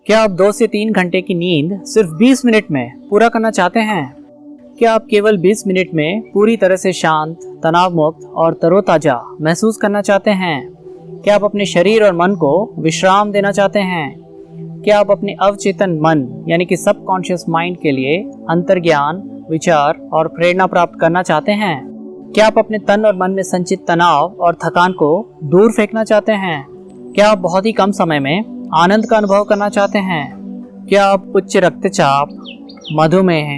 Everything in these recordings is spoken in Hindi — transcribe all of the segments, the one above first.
क्या आप 2 से 3 घंटे की नींद सिर्फ 20 मिनट में पूरा करना चाहते हैं? क्या आप केवल 20 मिनट में पूरी तरह से शांत, तनाव मुक्त और तरोताजा महसूस करना चाहते हैं? क्या आप अपने शरीर और मन को विश्राम देना चाहते हैं? क्या आप अपने अवचेतन मन यानी कि सबकॉन्शियस माइंड के लिए अंतर्ज्ञान, विचार और प्रेरणा प्राप्त करना चाहते हैं? क्या आप अपने तन और मन में संचित तनाव और थकान को दूर फेंकना चाहते हैं? क्या आप बहुत ही कम समय में आनंद का अनुभव करना चाहते हैं? क्या आप उच्च रक्तचाप, मधुमेह,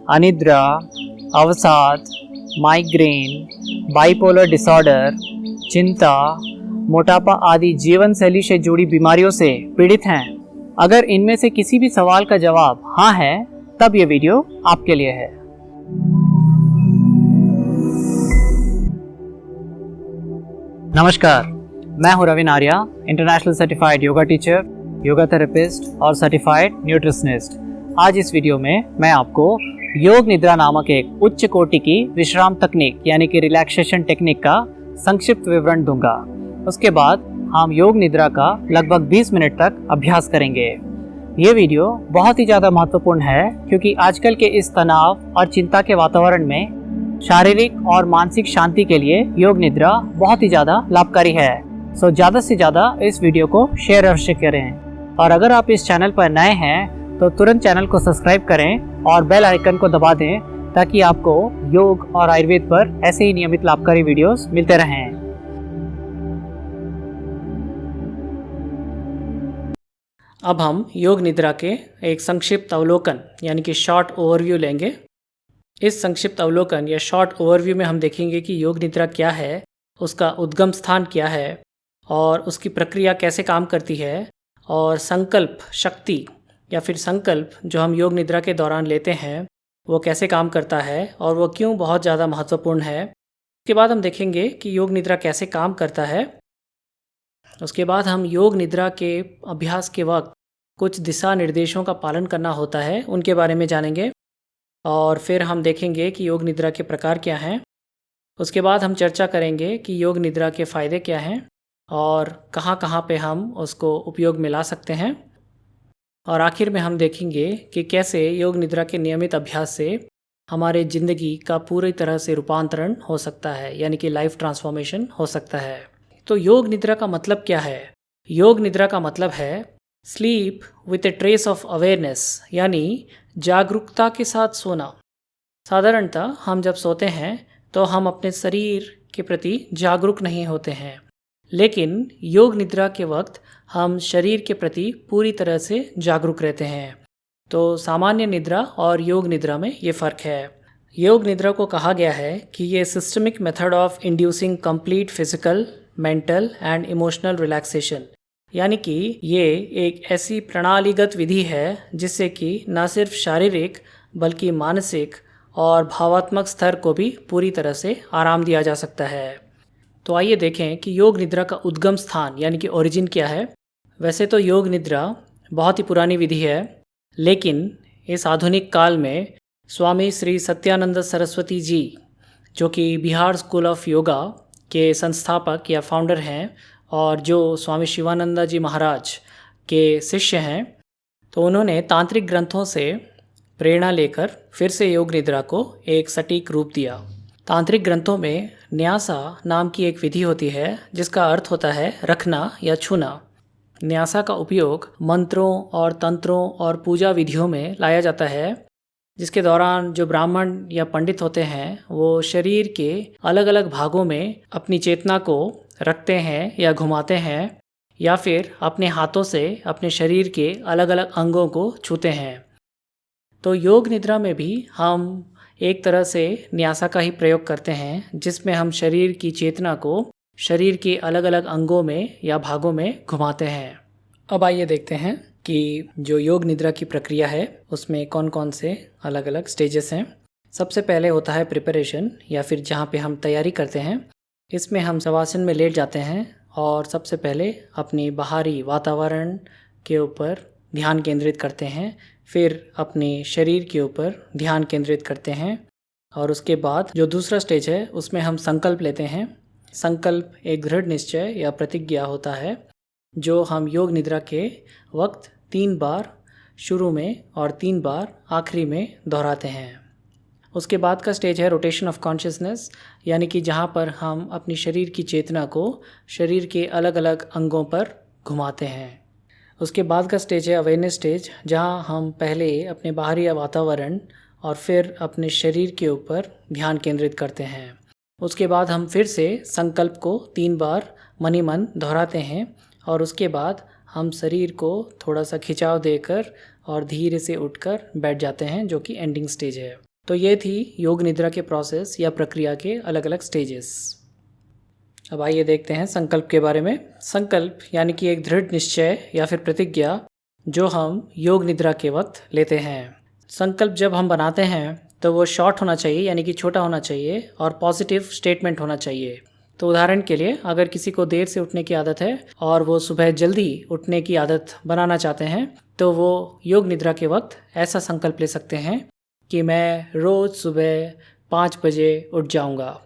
अनिद्रा, अवसाद, माइग्रेन, बाइपोलर डिसऑर्डर, चिंता, मोटापा आदि जीवन शैली से जुड़ी बीमारियों से पीड़ित हैं? अगर इनमें से किसी भी सवाल का जवाब हाँ है, तब ये वीडियो आपके लिए है। नमस्कार, मैं हूं Ravin Arya, international certified yoga teacher, yoga therapist और सर्टिफाइड न्यूट्रिशनिस्ट। आज इस वीडियो में मैं आपको योग निद्रा नामक एक उच्च कोटि की विश्राम तकनीक यानी कि रिलैक्सेशन टेक्निक का संक्षिप्त विवरण दूंगा। उसके बाद हम योग निद्रा का लगभग 20 मिनट तक अभ्यास करेंगे। ये वीडियो बहुत ही ज़्यादा महत्वपूर्ण है क्योंकि आजकल के इस तनाव और चिंता के वातावरण में शारीरिक और मानसिक शांति के लिए योग निद्रा बहुत ही ज़्यादा लाभकारी है। सो ज़्यादा से ज़्यादा इस वीडियो को शेयर अवश्य करें और अगर आप इस चैनल पर नए हैं तो तुरंत चैनल को सब्सक्राइब करें और बेल आइकन को दबा दें ताकि आपको योग और आयुर्वेद पर ऐसे ही नियमित लाभकारी वीडियोस मिलते रहें। अब हम योग निद्रा के एक संक्षिप्त अवलोकन यानी कि शॉर्ट ओवरव्यू लेंगे। इस संक्षिप्त अवलोकन या शॉर्ट ओवरव्यू में हम देखेंगे कि योग निद्रा क्या है, उसका उद्गम स्थान क्या है और उसकी प्रक्रिया कैसे काम करती है, और संकल्प शक्ति या फिर संकल्प जो हम योग निद्रा के दौरान लेते हैं वो कैसे काम करता है और वो क्यों बहुत ज़्यादा महत्वपूर्ण है। उसके बाद हम देखेंगे कि योग निद्रा कैसे काम करता है। उसके बाद हम योग निद्रा के अभ्यास के वक्त कुछ दिशा निर्देशों का पालन करना होता है, उनके बारे में जानेंगे और फिर हम देखेंगे कि योग निद्रा के प्रकार क्या हैं। उसके बाद हम चर्चा करेंगे कि योग निद्रा के फ़ायदे क्या हैं और कहाँ पे हम उसको उपयोग में ला सकते हैं। और आखिर में हम देखेंगे कि कैसे योग निद्रा के नियमित अभ्यास से हमारे ज़िंदगी का पूरी तरह से रूपांतरण हो सकता है, यानी कि लाइफ ट्रांसफॉर्मेशन हो सकता है। तो योग निद्रा का मतलब क्या है? योग निद्रा का मतलब है sleep with A trace of awareness, यानी जागरूकता के साथ सोना। साधारणतः हम जब सोते हैं तो हम अपने शरीर के प्रति जागरूक नहीं होते हैं, लेकिन योग निद्रा के वक्त हम शरीर के प्रति पूरी तरह से जागरूक रहते हैं। तो सामान्य निद्रा और योग निद्रा में ये फ़र्क है। योग निद्रा को कहा गया है कि ये systemic method of inducing complete physical, mental and emotional relaxation, यानी कि ये एक ऐसी प्रणालीगत विधि है जिससे कि न सिर्फ शारीरिक बल्कि मानसिक और भावात्मक स्तर को भी पूरी तरह से आराम दिया जा सकता है। तो आइए देखें कि योग निद्रा का उद्गम स्थान यानी कि ओरिजिन क्या है। वैसे तो योग निद्रा बहुत ही पुरानी विधि है, लेकिन इस आधुनिक काल में स्वामी श्री सत्यानंद सरस्वती जी, जो कि बिहार स्कूल ऑफ योगा के संस्थापक या फाउंडर हैं और जो स्वामी शिवानंदा जी महाराज के शिष्य हैं, तो उन्होंने तांत्रिक ग्रंथों से प्रेरणा लेकर फिर से योग निद्रा को एक सटीक रूप दिया। तांत्रिक ग्रंथों में न्यासा नाम की एक विधि होती है जिसका अर्थ होता है रखना या छूना। न्यासा का उपयोग मंत्रों और तंत्रों और पूजा विधियों में लाया जाता है, जिसके दौरान जो ब्राह्मण या पंडित होते हैं वो शरीर के अलग अलग भागों में अपनी चेतना को रखते हैं या घुमाते हैं, या फिर अपने हाथों से अपने शरीर के अलग अलग अंगों को छूते हैं। तो योग निद्रा में भी हम एक तरह से न्यासा का ही प्रयोग करते हैं, जिसमें हम शरीर की चेतना को शरीर के अलग अलग अंगों में या भागों में घुमाते हैं। अब आइए देखते हैं कि जो योग निद्रा की प्रक्रिया है उसमें कौन कौन से अलग अलग स्टेजेस हैं। सबसे पहले होता है प्रिपरेशन, या फिर जहाँ पे हम तैयारी करते हैं। इसमें हम शवासन में लेट जाते हैं और सबसे पहले अपनी बाहरी वातावरण के ऊपर ध्यान केंद्रित करते हैं, फिर अपने शरीर के ऊपर ध्यान केंद्रित करते हैं और उसके बाद जो दूसरा स्टेज है उसमें हम संकल्प लेते हैं। संकल्प एक दृढ़ निश्चय या प्रतिज्ञा होता है जो हम योग निद्रा के वक्त 3 बार शुरू में और 3 बार आखिरी में दोहराते हैं। उसके बाद का स्टेज है रोटेशन ऑफ कॉन्शियसनेस, यानी कि जहाँ पर हम अपनी शरीर की चेतना को शरीर के अलग अलग अंगों पर घुमाते हैं। उसके बाद का स्टेज है अवेयरनेस स्टेज, जहाँ हम पहले अपने बाहरी वातावरण और फिर अपने शरीर के ऊपर ध्यान केंद्रित करते हैं। उसके बाद हम फिर से संकल्प को 3 बार मनी मन दोहराते हैं और उसके बाद हम शरीर को थोड़ा सा खिंचाव देकर और धीरे से उठकर बैठ जाते हैं, जो कि एंडिंग स्टेज है। तो ये थी योग निद्रा के प्रोसेस या प्रक्रिया के अलग अलग स्टेजेस। अब आइए देखते हैं संकल्प के बारे में। संकल्प यानी कि एक दृढ़ निश्चय या फिर प्रतिज्ञा जो हम योग निद्रा के वक्त लेते हैं। संकल्प जब हम बनाते हैं तो वो शॉर्ट होना चाहिए, यानी कि छोटा होना चाहिए और पॉजिटिव स्टेटमेंट होना चाहिए। तो उदाहरण के लिए, अगर किसी को देर से उठने की आदत है और वो सुबह जल्दी उठने की आदत बनाना चाहते हैं, तो वो योग निद्रा के वक्त ऐसा संकल्प ले सकते हैं कि मैं रोज़ सुबह 5 बजे उठ जाऊंगा।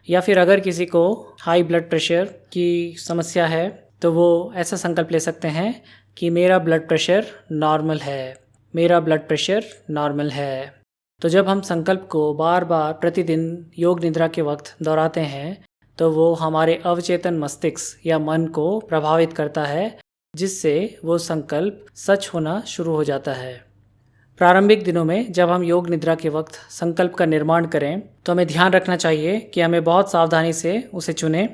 या फिर अगर किसी को हाई ब्लड प्रेशर की समस्या है तो वो ऐसा संकल्प ले सकते हैं कि मेरा ब्लड प्रेशर नॉर्मल है, मेरा ब्लड प्रेशर नॉर्मल है। तो जब हम संकल्प को बार बार प्रतिदिन योग निद्रा के वक्त दोहराते हैं तो वो हमारे अवचेतन मस्तिष्क या मन को प्रभावित करता है, जिससे वो संकल्प सच होना शुरू हो जाता है। प्रारंभिक दिनों में जब हम योग निद्रा के वक्त संकल्प का निर्माण करें तो हमें ध्यान रखना चाहिए कि हमें बहुत सावधानी से उसे चुनें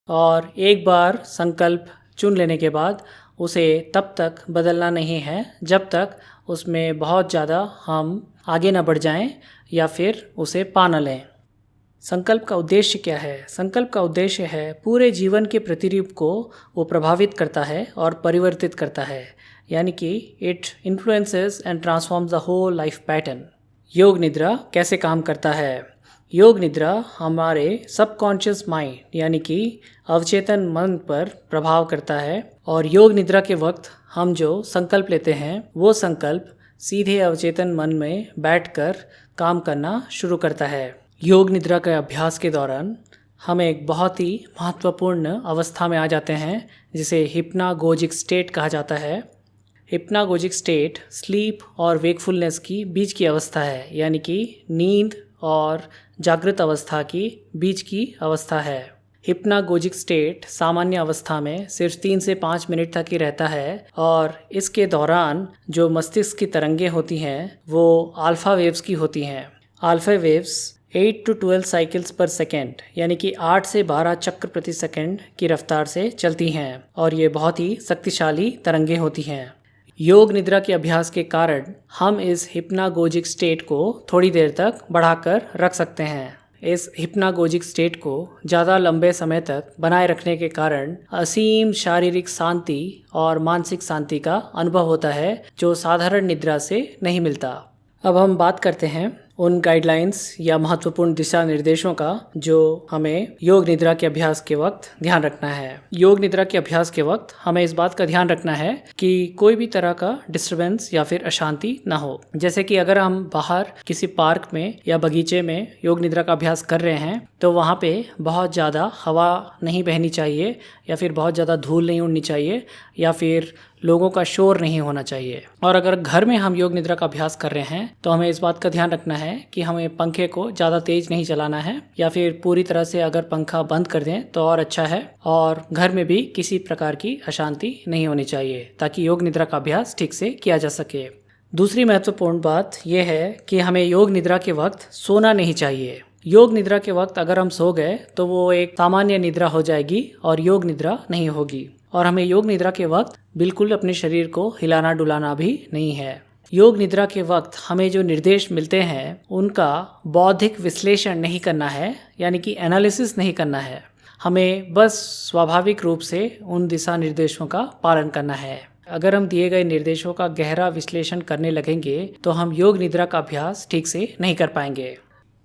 और एक बार संकल्प चुन लेने के बाद उसे तब तक बदलना नहीं है जब तक उसमें बहुत ज़्यादा हम आगे ना बढ़ जाएं या फिर उसे पा न लें। संकल्प का उद्देश्य क्या है? संकल्प का उद्देश्य है पूरे जीवन के प्रतिरूप को वो प्रभावित करता है और परिवर्तित करता है, यानी कि it influences and transforms the whole life pattern. योग निद्रा कैसे काम करता है? योग निद्रा हमारे सबकॉन्शियस माइंड यानी कि अवचेतन मन पर प्रभाव करता है और योग निद्रा के वक्त हम जो संकल्प लेते हैं वो संकल्प सीधे अवचेतन मन में बैठकर काम करना शुरू करता है। योग निद्रा के अभ्यास के दौरान हम एक बहुत ही महत्वपूर्ण अवस्था में आ जाते हैं जिसे हिप्नागोजिक स्टेट कहा जाता है। हिप्नागोजिक स्टेट स्लीप और वेकफुलनेस की बीच की अवस्था है, यानी कि नींद और जागृत अवस्था की बीच की अवस्था है। हिप्नागोजिक स्टेट सामान्य अवस्था में सिर्फ 3 से 5 मिनट तक ही रहता है और इसके दौरान जो मस्तिष्क की तरंगें होती हैं वो अल्फा वेव्स की होती हैं। अल्फा वेव्स 8 to 12 साइकिल्स पर सेकेंड यानी कि 8 से 12 चक्र प्रति सेकेंड की रफ्तार से चलती हैं और ये बहुत ही शक्तिशाली तरंगें होती हैं। योग निद्रा के अभ्यास के कारण हम इस हिप्नागोजिक स्टेट को थोड़ी देर तक बढ़ाकर रख सकते हैं। इस हिप्नागोजिक स्टेट को ज़्यादा लंबे समय तक बनाए रखने के कारण असीम शारीरिक शांति और मानसिक शांति का अनुभव होता है जो साधारण निद्रा से नहीं मिलता। अब हम बात करते हैं उन गाइडलाइंस या महत्वपूर्ण दिशा निर्देशों का जो हमें योग निद्रा के अभ्यास के वक्त ध्यान रखना है। योग निद्रा के अभ्यास के वक्त हमें इस बात का ध्यान रखना है कि कोई भी तरह का डिस्टरबेंस या फिर अशांति ना हो। जैसे कि अगर हम बाहर किसी पार्क में या बगीचे में योग निद्रा का अभ्यास कर रहे हैं तो वहाँ पे बहुत ज़्यादा हवा नहीं बहनी चाहिए या फिर बहुत ज़्यादा धूल नहीं उड़नी चाहिए या फिर लोगों का शोर नहीं होना चाहिए। और अगर घर में हम योग निद्रा का अभ्यास कर रहे हैं तो हमें इस बात का ध्यान रखना है कि हमें पंखे को ज़्यादा तेज़ नहीं चलाना है या फिर पूरी तरह से अगर पंखा बंद कर दें तो और अच्छा है। और घर में भी किसी प्रकार की अशांति नहीं होनी चाहिए ताकि योग निद्रा का अभ्यास ठीक से किया जा सके। दूसरी महत्वपूर्ण बात यह है कि हमें योग निद्रा के वक्त सोना नहीं चाहिए। योग निद्रा के वक्त अगर हम सो गए तो वो एक सामान्य निद्रा हो जाएगी और योग निद्रा नहीं होगी। और हमें योग निद्रा के वक्त बिल्कुल अपने शरीर को हिलाना डुलाना भी नहीं है। योग निद्रा के वक्त हमें जो निर्देश मिलते हैं उनका बौद्धिक विश्लेषण नहीं करना है, यानी कि एनालिसिस नहीं करना है। हमें बस स्वाभाविक रूप से उन दिशा निर्देशों का पालन करना है। अगर हम दिए गए निर्देशों का गहरा विश्लेषण करने लगेंगे तो हम योग निद्रा का अभ्यास ठीक से नहीं कर पाएंगे।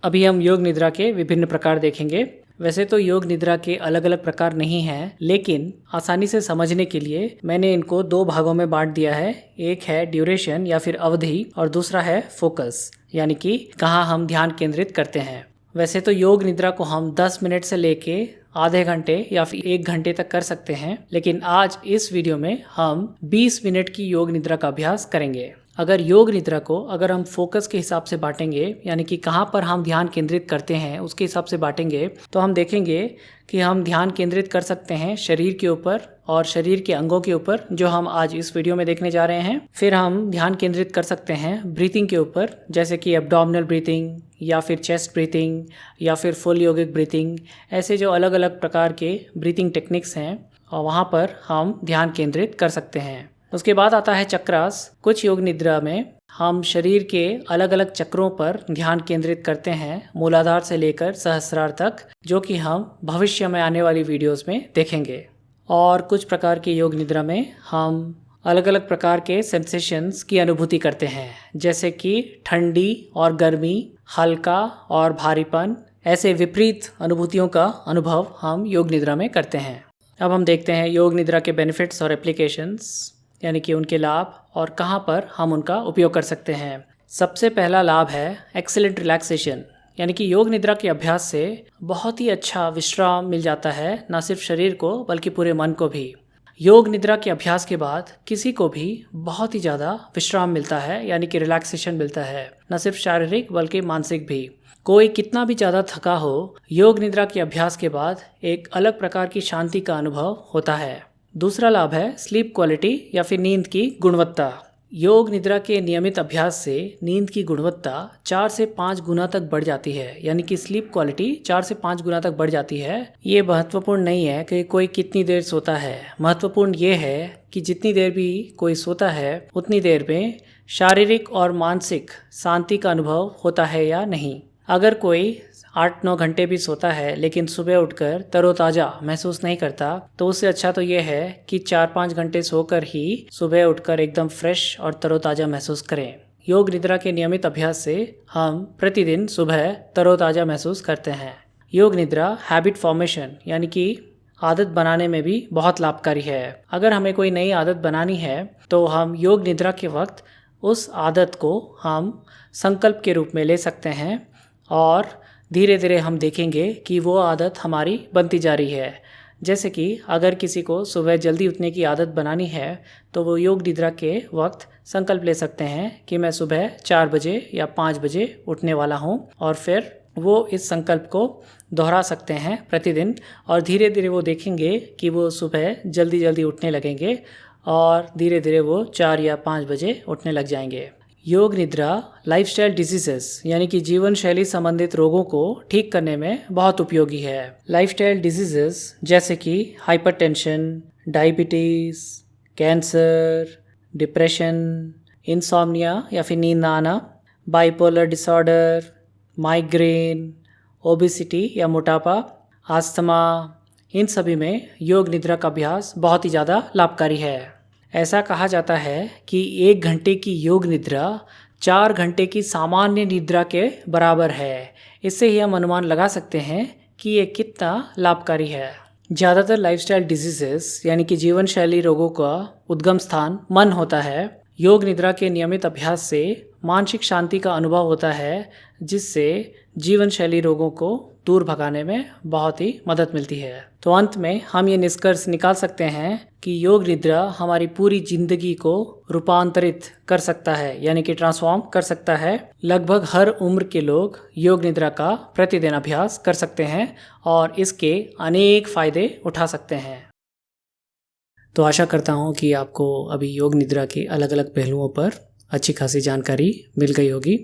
अभी हम योग निद्रा के विभिन्न प्रकार देखेंगे। वैसे तो योग निद्रा के अलग अलग प्रकार नहीं हैं, लेकिन आसानी से समझने के लिए मैंने इनको 2 भागों में बांट दिया है। एक है ड्यूरेशन या फिर अवधि और दूसरा है फोकस, यानी कि कहाँ हम ध्यान केंद्रित करते हैं। वैसे तो योग निद्रा को हम 10 मिनट से लेके आधे घंटे या फिर 1 घंटे तक कर सकते हैं, लेकिन आज इस वीडियो में हम 20 मिनट की योग निद्रा का अभ्यास करेंगे। अगर योग निद्रा को अगर हम फोकस के हिसाब से बांटेंगे, यानी कि कहाँ पर हम ध्यान केंद्रित करते हैं उसके हिसाब से बांटेंगे, तो हम देखेंगे कि हम ध्यान केंद्रित कर सकते हैं शरीर के ऊपर और शरीर के अंगों के ऊपर, जो हम आज इस वीडियो में देखने जा रहे हैं। फिर हम ध्यान केंद्रित कर सकते हैं ब्रीथिंग के ऊपर, जैसे कि एब्डोमिनल ब्रीथिंग या फिर चेस्ट ब्रीथिंग या फिर फुल योगिक ब्रीथिंग। ऐसे जो अलग अलग प्रकार के ब्रीथिंग टेक्निक्स हैं वहाँ पर हम ध्यान केंद्रित कर सकते हैं। उसके बाद आता है चक्रास। कुछ योग निद्रा में हम शरीर के अलग अलग चक्रों पर ध्यान केंद्रित करते हैं, मूलाधार से लेकर सहस्रार तक, जो कि हम भविष्य में आने वाली वीडियोस में देखेंगे। और कुछ प्रकार के योग निद्रा में हम अलग अलग प्रकार के सेंसेशंस की अनुभूति करते हैं, जैसे कि ठंडी और गर्मी, हल्का और भारीपन। ऐसे विपरीत अनुभूतियों का अनुभव हम योग निद्रा में करते हैं। अब हम देखते हैं योग निद्रा के बेनिफिट्स और एप्लीकेशंस, यानी कि उनके लाभ और कहाँ पर हम उनका उपयोग कर सकते हैं। सबसे पहला लाभ है एक्सीलेंट रिलैक्सेशन, यानी कि योग निद्रा के अभ्यास से बहुत ही अच्छा विश्राम मिल जाता है, न सिर्फ शरीर को बल्कि पूरे मन को भी। योग निद्रा के अभ्यास के बाद किसी को भी बहुत ही ज़्यादा विश्राम मिलता है, यानी कि रिलैक्सेशन मिलता है, न सिर्फ शारीरिक बल्कि मानसिक भी। कोई कितना भी ज़्यादा थका हो, योग निद्रा के अभ्यास के बाद एक अलग प्रकार की शांति का अनुभव होता है। दूसरा लाभ है स्लीप क्वालिटी या फिर नींद की गुणवत्ता। योग निद्रा के नियमित अभ्यास से नींद की गुणवत्ता 4 से 5 गुना तक बढ़ जाती है, यानी कि स्लीप क्वालिटी 4 से 5 गुना तक बढ़ जाती है। ये महत्वपूर्ण नहीं है कि कोई कितनी देर सोता है, महत्वपूर्ण ये है कि जितनी देर भी कोई सोता है उतनी देर में शारीरिक और मानसिक शांति का अनुभव होता है या नहीं। अगर कोई 8-9 घंटे भी सोता है लेकिन सुबह उठकर तरोताज़ा महसूस नहीं करता, तो उससे अच्छा तो ये है कि 4-5 घंटे सोकर ही सुबह उठकर एकदम फ्रेश और तरोताज़ा महसूस करें। योग निद्रा के नियमित अभ्यास से हम प्रतिदिन सुबह तरोताज़ा महसूस करते हैं। योग निद्रा हैबिट फॉर्मेशन, यानी कि आदत बनाने में भी बहुत लाभकारी है। अगर हमें कोई नई आदत बनानी है तो हम योग निद्रा के वक्त उस आदत को हम संकल्प के रूप में ले सकते हैं और धीरे धीरे हम देखेंगे कि वो आदत हमारी बनती जा रही है। जैसे कि अगर किसी को सुबह जल्दी उठने की आदत बनानी है तो वो योग निद्रा के वक्त संकल्प ले सकते हैं कि मैं सुबह 4 बजे या 5 बजे उठने वाला हूँ, और फिर वो इस संकल्प को दोहरा सकते हैं प्रतिदिन, और धीरे धीरे वो देखेंगे कि वो सुबह जल्दी जल्दी उठने लगेंगे और धीरे धीरे वो 4 या 5 बजे उठने लग जाएंगे। योग निद्रा लाइफस्टाइल डिजीजेस, यानी कि जीवन शैली संबंधित रोगों को ठीक करने में बहुत उपयोगी है। लाइफस्टाइल डिजीजेस जैसे कि hypertension, diabetes, cancer, depression, insomnia या फिर नींद ना आना, बाइपोलर डिसऑर्डर, माइग्रेन, ओबेसिटी या मोटापा, अस्थमा, इन सभी में योग निद्रा का अभ्यास बहुत ही ज़्यादा लाभकारी है। ऐसा कहा जाता है कि 1 घंटे की योग निद्रा 4 घंटे की सामान्य निद्रा के बराबर है। इससे ही हम अनुमान लगा सकते हैं कि ये कितना लाभकारी है। ज़्यादातर लाइफस्टाइल डिजीजेस, यानी कि जीवन शैली रोगों का उद्गम स्थान मन होता है। योग निद्रा के नियमित अभ्यास से मानसिक शांति का अनुभव होता है, जिससे जीवन शैली रोगों को दूर भगाने में बहुत ही मदद मिलती है। तो अंत में हम ये निष्कर्ष निकाल सकते हैं कि योग निद्रा हमारी पूरी जिंदगी को रूपांतरित कर सकता है, यानी कि ट्रांसफॉर्म कर सकता है। लगभग हर उम्र के लोग योग निद्रा का प्रतिदिन अभ्यास कर सकते हैं और इसके अनेक फ़ायदे उठा सकते हैं। तो आशा करता हूँ कि आपको अभी योग निद्रा के अलग अलग पहलुओं पर अच्छी खासी जानकारी मिल गई होगी।